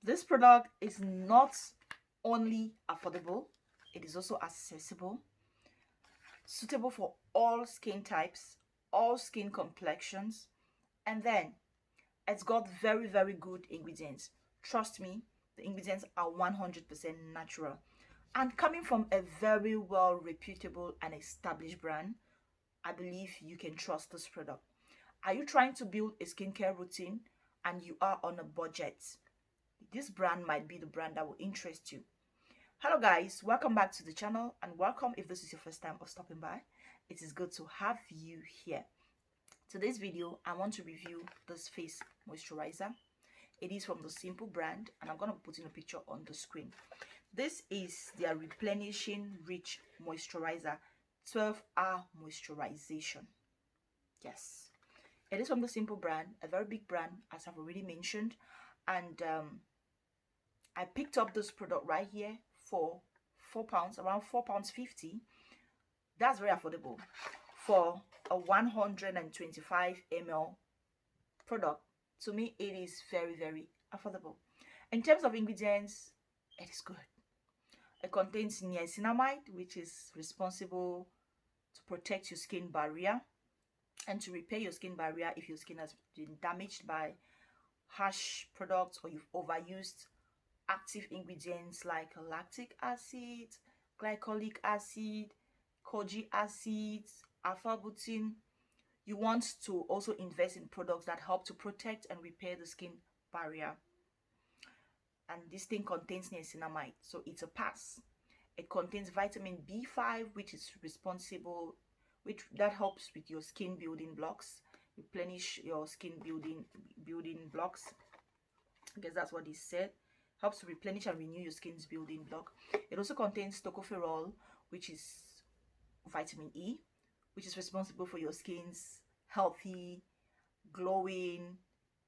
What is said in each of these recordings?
This product is not only affordable, it is also accessible, suitable for all skin types, all skin complexions, and then it's got very, very good ingredients. Trust me, the ingredients are 100% natural. And coming from a very well reputable and established brand, I believe you can trust this product. Are you trying to build a skincare routine and you are on a budget? This brand might be the brand that will interest you. Hello guys, welcome back to the channel and welcome if this is your first time of stopping by. It is good to have you here. Today's video, I want to review this face moisturizer. It is from the Simple brand and I'm going to put in a picture on the screen. This is their replenishing rich moisturizer, 12-hour moisturization. Yes, it is from the Simple brand, a very big brand as I've already mentioned, and I picked up this product right here for £4, around £4.50. That's very affordable for a 125 ml product. To me, it is very, very affordable. In terms of ingredients, it is good. It contains niacinamide, which is responsible to protect your skin barrier and to repair your skin barrier if your skin has been damaged by harsh products or you've overused active ingredients like lactic acid, glycolic acid, kojic acid, alpha-butene. You want to also invest in products that help to protect and repair the skin barrier. And this thing contains niacinamide, so it's a pass. It contains vitamin B5, which is responsible, that helps with your skin building blocks, replenish your skin building blocks. I guess that's what it said. Helps to replenish and renew your skin's building block. It also contains tocopherol, which is vitamin E, which is responsible for your skin's healthy, glowing,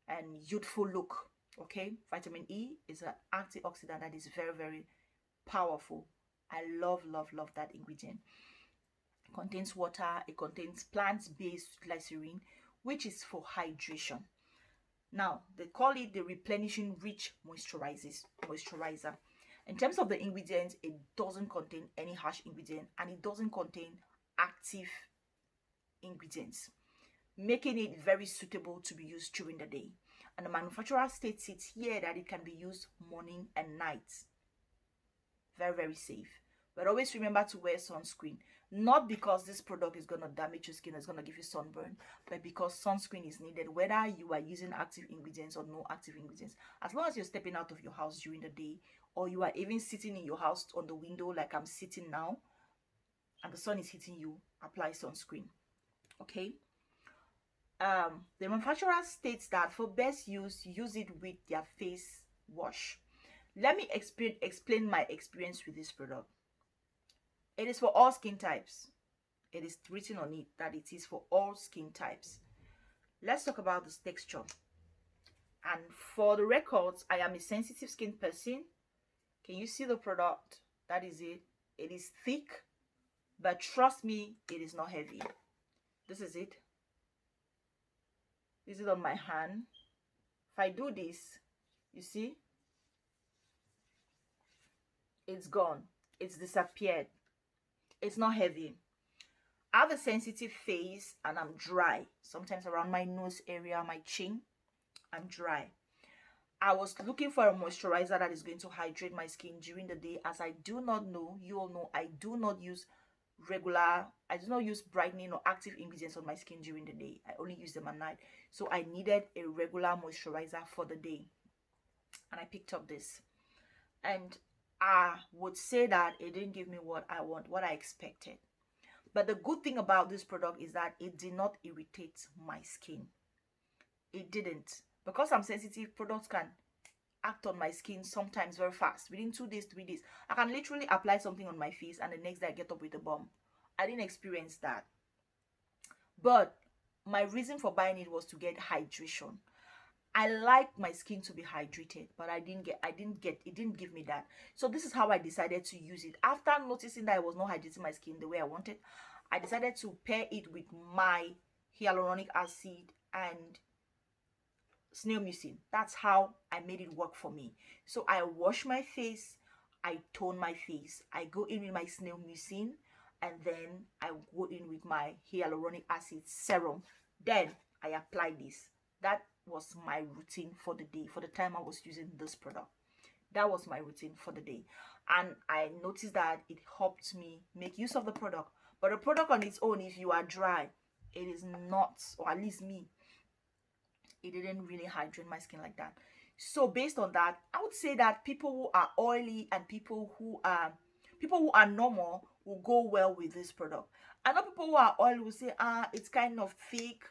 and youthful look. Okay, vitamin E is an antioxidant that is very, very powerful. I love that ingredient. It contains water. It contains plant-based glycerin, which is for hydration. Now, they call it the replenishing rich moisturizer. In terms of the ingredients, it doesn't contain any harsh ingredient and it doesn't contain active ingredients, making it very suitable to be used during the day. And the manufacturer states it here that it can be used morning and night. Very, very safe. But always remember to wear sunscreen. Not because this product is going to damage your skin, it's going to give you sunburn, but because sunscreen is needed, whether you are using active ingredients or no active ingredients. As long as you're stepping out of your house during the day, or you are even sitting in your house on the window like I'm sitting now, and the sun is hitting you, apply sunscreen. Okay. The manufacturer states that for best use it with their face wash. Let me explain my experience with this product. It is for all skin types. It is written on it that it is for all skin types. Let's talk about this texture. And for the records, I am a sensitive skin person. Can you see the product? That is it. It is thick, but trust me, it is not heavy. This is it. This is on my hand. If I do this, you see, it's gone. It's disappeared. It's not heavy. I have a sensitive face and I'm dry. Sometimes around my nose area, my chin, I'm dry. I was looking for a moisturizer that is going to hydrate my skin during the day, as I do not know, you all know, I do not use brightening or active ingredients on my skin during the day. I only use them at night. So I needed a regular moisturizer for the day. And I picked up this. And I would say that it didn't give me what I expected. But the good thing about this product is that it did not irritate my skin. It didn't. Because I'm sensitive, products can act on my skin sometimes very fast. Within 2 days, 3 days. I can literally apply something on my face and the next day I get up with a bump. I didn't experience that. But my reason for buying it was to get hydration. I like my skin to be hydrated, but it didn't give me that. So this is how I decided to use it. After noticing that I was not hydrating my skin the way I wanted, I decided to pair it with my hyaluronic acid and snail mucin. That's how I made it work for me. So I wash my face, I tone my face, I go in with my snail mucin, and then I go in with my hyaluronic acid serum. Then I apply this. That was my routine for the day, for the time I was using this product. That was my routine for the day. And I noticed that it helped me make use of the product. But the product on its own, if you are dry, it is not, or at least me, it didn't really hydrate my skin like that. So based on that, I would say that people who are oily and people who are normal will go well with this product. I know people who are oily will say, it's kind of thick.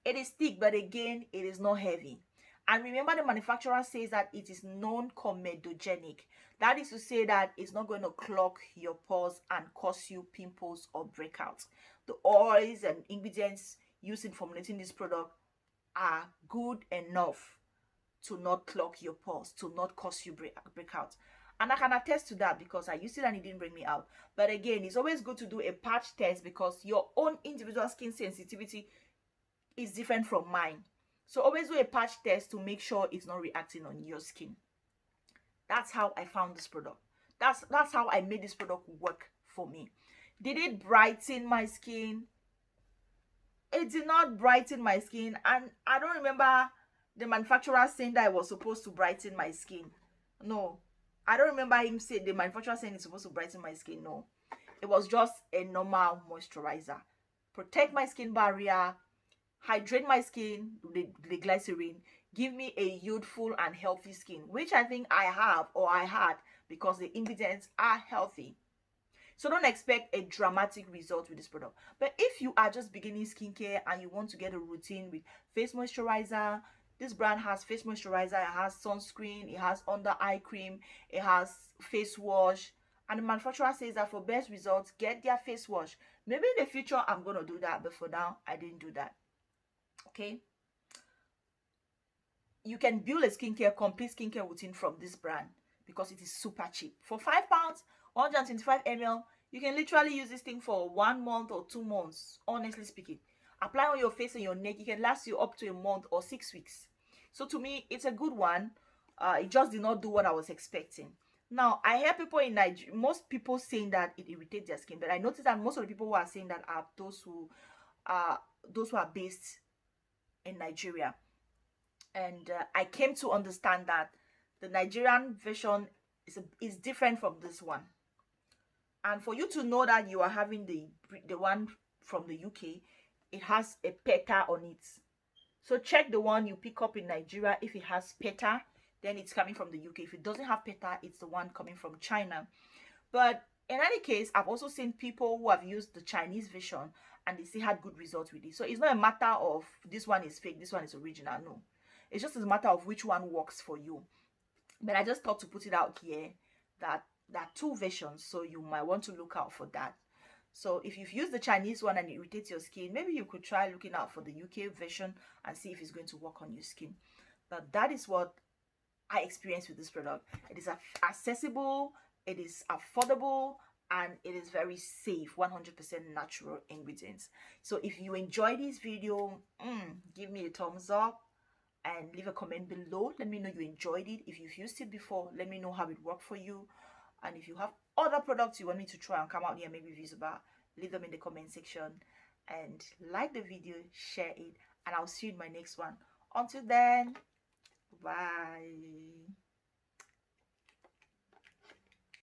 It is thick, but again, it is not heavy. And remember, the manufacturer says that it is non-comedogenic. That is to say that it's not going to clog your pores and cause you pimples or breakouts. The oils and ingredients used in formulating this product are good enough to not clog your pores, to not cause you breakouts. And I can attest to that because I used it and it didn't bring me out. But again, it's always good to do a patch test because your own individual skin sensitivity is different from mine. So always do a patch test to make sure it's not reacting on your skin. That's how I found this product. That's how I made this product work for me. Did it brighten my skin? It did not brighten my skin, and I don't remember the manufacturer saying that it was supposed to brighten my skin. No, I don't remember him saying, the manufacturer saying it's supposed to brighten my skin. No, it was just a normal moisturizer. Protect my skin barrier, hydrate my skin, the glycerin, give me a youthful and healthy skin, which I think I have, or I had, because the ingredients are healthy. So don't expect a dramatic result with this product. But if you are just beginning skincare and you want to get a routine with face moisturizer, this brand has face moisturizer, it has sunscreen, it has under eye cream, it has face wash. And the manufacturer says that for best results, get their face wash. Maybe in the future, I'm going to do that. But for now, I didn't do that. Okay. You can build a complete skincare routine from this brand because it is super cheap. For £5, 125 ml, you can literally use this thing for 1 month or 2 months, honestly speaking. Apply on your face and your neck. It can last you up to a month or 6 weeks. So to me, it's a good one. It just did not do what I was expecting. Now, I hear people in Nigeria, most people saying that it irritates their skin, but I noticed that most of the people who are saying that are those who are based in Nigeria. And I came to understand that the Nigerian version is different from this one. And for you to know that you are having the one from the UK, it has a PETA on it. So check the one you pick up in Nigeria. If it has PETA, then it's coming from the UK. If it doesn't have PETA, it's the one coming from China. But in any case, I've also seen people who have used the Chinese version and they still had good results with it. So it's not a matter of this one is fake, this one is original. No. It's just a matter of which one works for you. But I just thought to put it out here that there are 2 versions, so you might want to look out for that. So if you've used the Chinese one and it irritates your skin, maybe you could try looking out for the UK version and see if it's going to work on your skin. But that is what I experienced with this product. It is accessible, it is affordable, and it is very safe. 100% natural ingredients. So if you enjoyed this video, give me a thumbs up and leave a comment below. Let me know you enjoyed it. If you've used it before, let me know how it worked for you. And if you have other products you want me to try and come out here and make reviews about, leave them in the comment section. And like the video, share it, and I'll see you in my next one. Until then, bye.